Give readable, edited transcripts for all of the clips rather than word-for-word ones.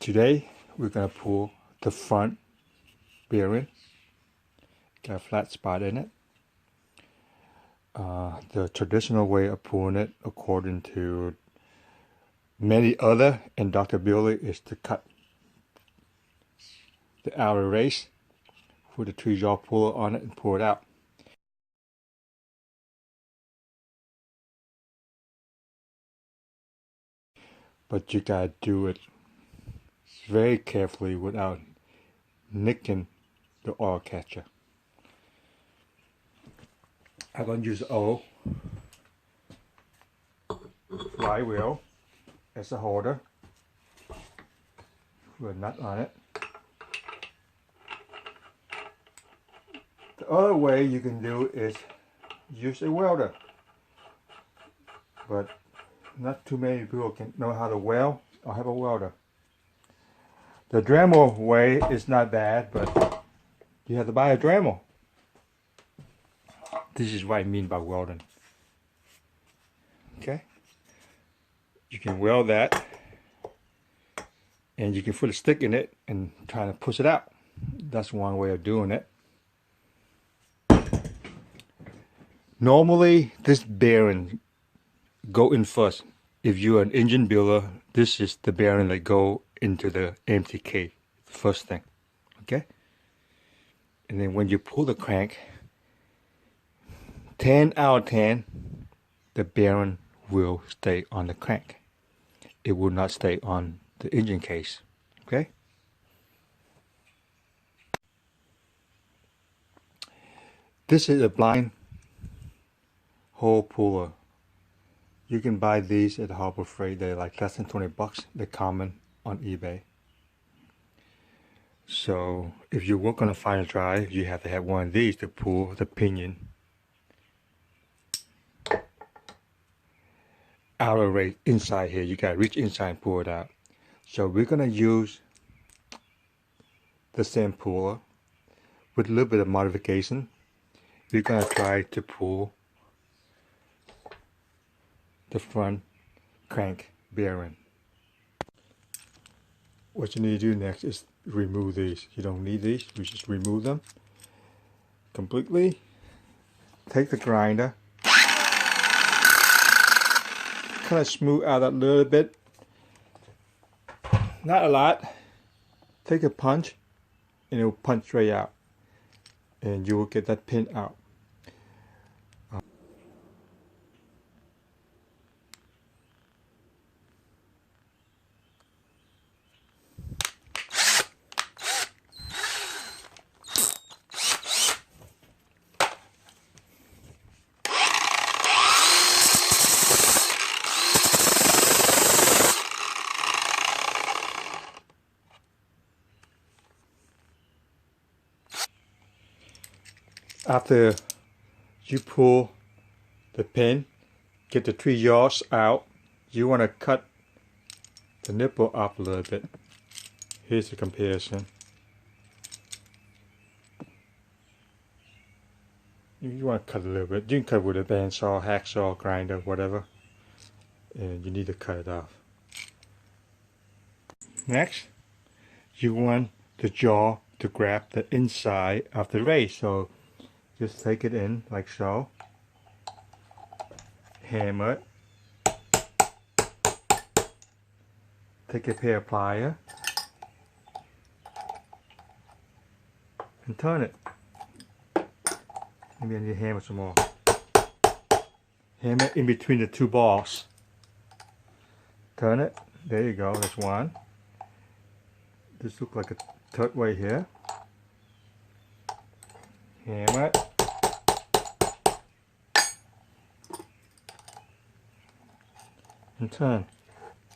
Today we're going to pull the front bearing. Got a flat spot in it. The traditional way of pulling it, according to many other and Dr. Billy, is to cut the outer race with a 3-jaw puller on it and pull it out. But you gotta do it very carefully without nicking the oil catcher. I'm going to use O flywheel as a holder with a nut on it. The other way you can do is use a welder, but not too many people can know how to weld or have a welder. The Dremel way is not bad, but you have to buy a Dremel. This is what I mean by welding. Okay? You can weld that, and you can put a stick in it and try to push it out. That's one way of doing it. Normally, this bearing go in first. If you're an engine builder, this is the bearing that go into the empty case, the first thing. Okay? And then when you pull the crank, 10 out of 10, the bearing will stay on the crank. It will not stay on the engine case. Okay? This is a blind hole puller. You can buy these at Harbor Freight. They're like less than 20 bucks. They're common on eBay. So if you work on a final drive, you have to have one of these to pull the pinion outer race inside here. You gotta reach inside and pull it out. So we're gonna use the same puller with a little bit of modification. We're gonna try to pull the front crank bearing. What you need to do next is remove these. You don't need these. You just remove them completely. Take the grinder, kind of smooth out a little bit, not a lot. Take a punch and it will punch straight out, and you will get that pin out. After you pull the pin, get the 3 jaws out, you want to cut the nipple up a little bit. Here's the comparison. You want to cut a little bit. You can cut with a bandsaw, hacksaw, grinder, whatever. And you need to cut it off. Next, you want the jaw to grab the inside of the race. So just take it in like so. Hammer it. Take a pair of pliers and turn it. Maybe I need to hammer some more. Hammer it in between the 2 balls. Turn it. There you go. That's one. This looks like a third way here. Hammer it. And turn.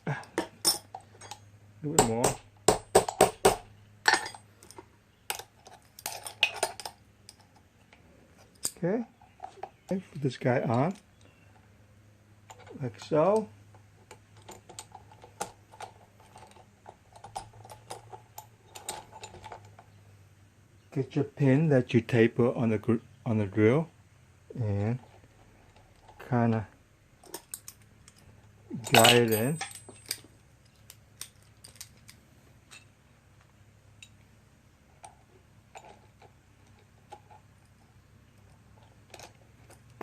A little bit more. Okay. Put this guy on. Like so. Get your pin that you taper on the drill and kind of guide it in.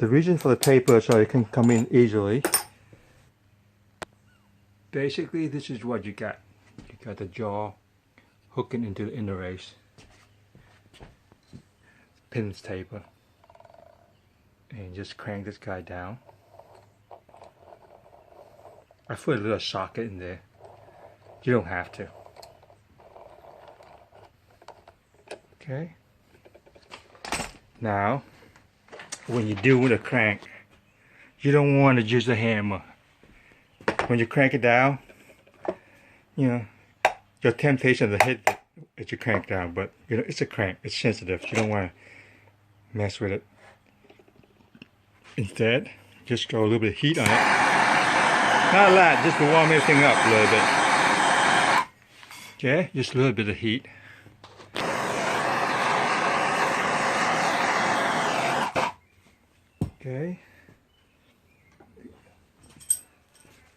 The reason for the taper so it can come in easily. Basically, this is what you got. You got the jaw hooking into the inner race. Pins taper. And just crank this guy down. I put a little socket in there. You don't have to. Okay. Now, when you do with a crank, you don't want to use a hammer. When you crank it down, you know, your temptation to hit it as you crank down, but you know, it's a crank, it's sensitive. You don't want to mess with it. Instead, just throw a little bit of heat on it. Not a lot, just to warm everything up a little bit. Okay, just a little bit of heat. Okay.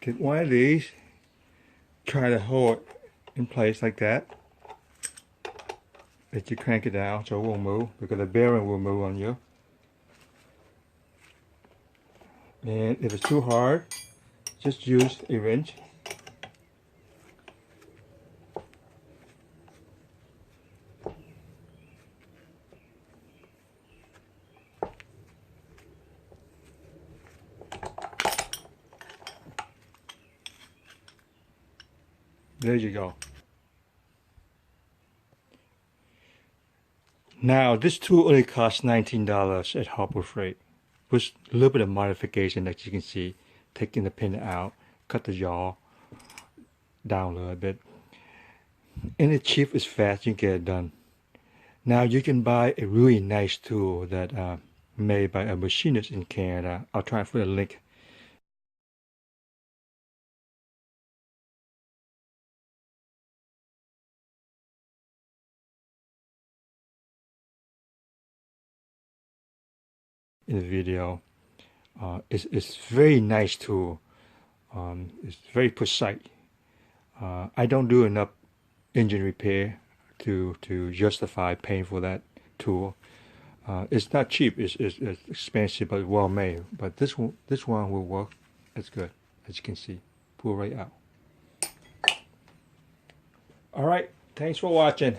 Get one of these. Try to hold it in place like that. As you crank it down so it won't move, because the bearing will move on you. And if it's too hard, just use a wrench. There you go. Now this tool only costs $19 at Harbor Freight. With a little bit of modification that you can see. Taking the pin out, cut the jaw down a little bit. And it's cheap, it's fast, you can get it done. Now you can buy a really nice tool that made by a machinist in Canada. I'll try to put a link in the video. It's very nice tool. It's very precise. I don't do enough engine repair to justify paying for that tool. It's not cheap. It's expensive, but well made. But this one will work. It's good, as you can see. Pull right out. All right. Thanks for watching.